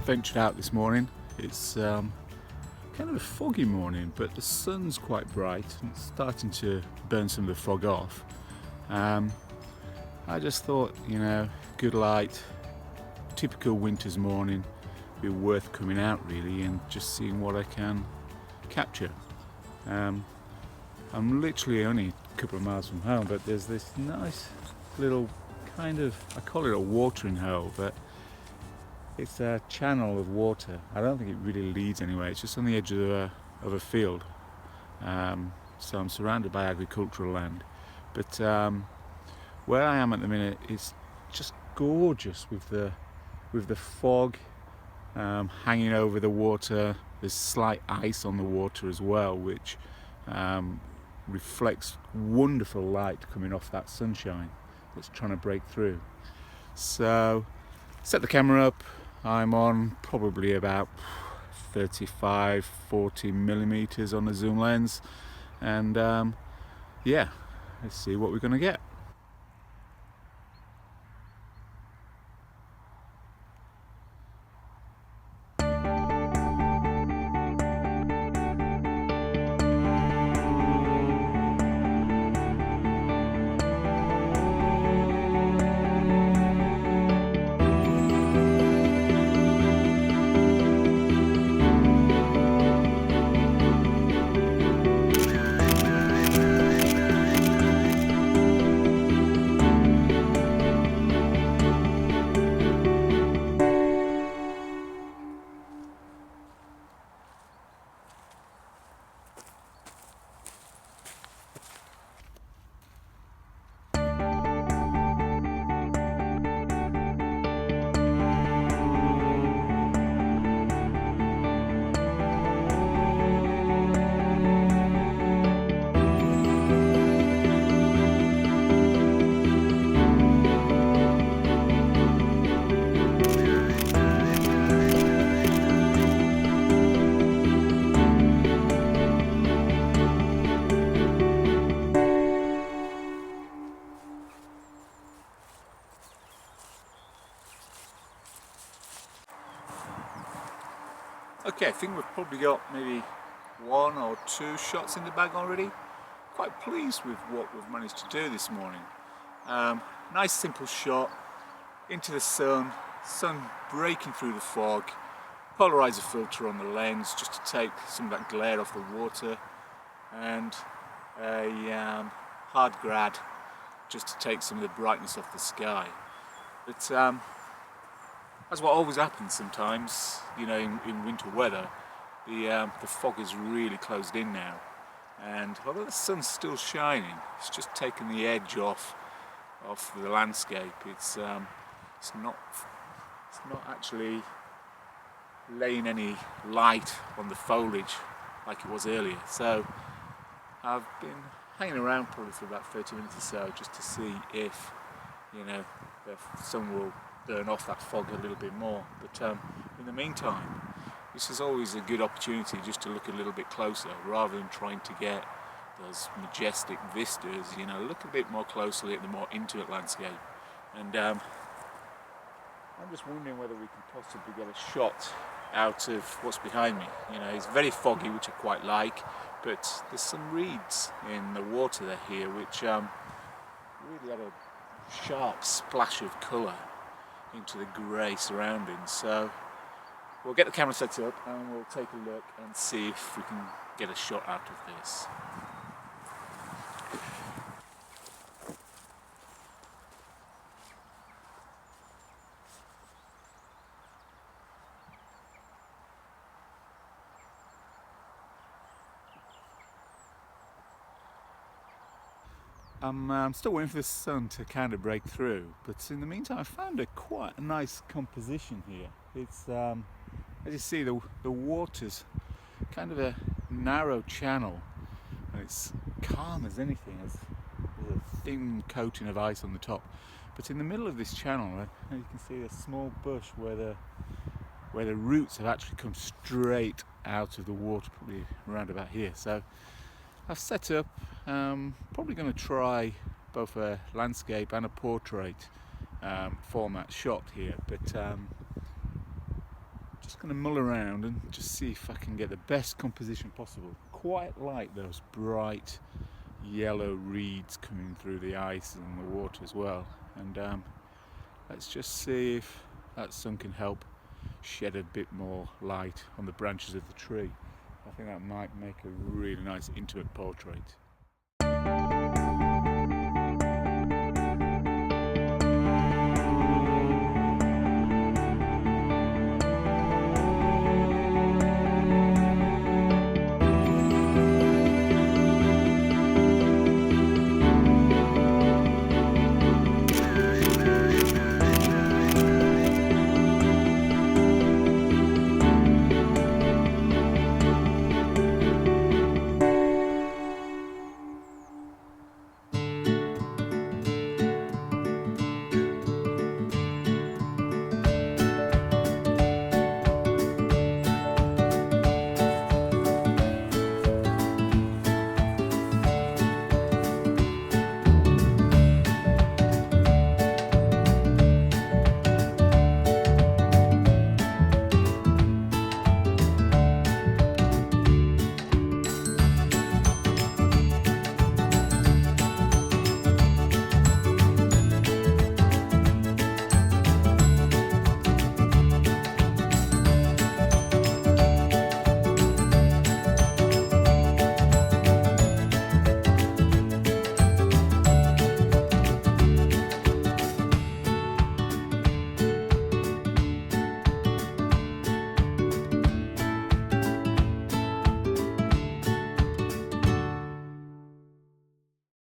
ventured out this morning. It's kind of a foggy morning, but the sun's quite bright and it's starting to burn some of the fog off. I just thought, good light, typical winter's morning, be worth coming out really and just seeing what I can capture. I'm literally only a couple of miles from home, but there's this nice little kind of, I call it a watering hole, but it's a channel of water. I don't think it really leads anywhere. It's just on the edge of a field. So I'm surrounded by agricultural land. But where I am at the minute is just gorgeous with the fog hanging over the water. There's slight ice on the water as well, which reflects wonderful light coming off that sunshine that's trying to break through. So set the camera up. I'm on probably about 35-40 millimeters on the zoom lens, and yeah, let's see what we're going to get. Okay, I think we've probably got maybe 1 or 2 shots in the bag already. Quite pleased with what we've managed to do this morning. Nice simple shot into the sun breaking through the fog, polarizer filter on the lens just to take some of that glare off the water, and a hard grad just to take some of the brightness off the sky. But that's what always happens sometimes, in winter weather. The fog is really closed in now, and although the sun's still shining, it's just taken the edge off the landscape. It's not actually laying any light on the foliage like it was earlier. So I've been hanging around probably for about 30 minutes or so just to see if the sun will burn off that fog a little bit more. But in the meantime, this is always a good opportunity just to look a little bit closer rather than trying to get those majestic vistas. Look a bit more closely at the more intimate landscape. And I'm just wondering whether we can possibly get a shot out of what's behind me. It's very foggy, which I quite like, but there's some reeds in the water there here which really add a sharp splash of colour into the grey surroundings. So we'll get the camera set up and we'll take a look and see if we can get a shot out of this. I'm still waiting for the sun to kind of break through, but in the meantime I found quite a nice composition here. It's as you see, the water's kind of a narrow channel and it's calm as anything. There's a thin coating of ice on the top, but in the middle of this channel you can see a small bush where the roots have actually come straight out of the water, probably around about here. So I've set up, probably going to try both a landscape and a portrait format shot here, but Just going to mull around and just see if I can get the best composition possible. Quite like those bright yellow reeds coming through the ice and the water as well. And let's just see if that sun can help shed a bit more light on the branches of the tree. I think that might make a really nice intimate portrait.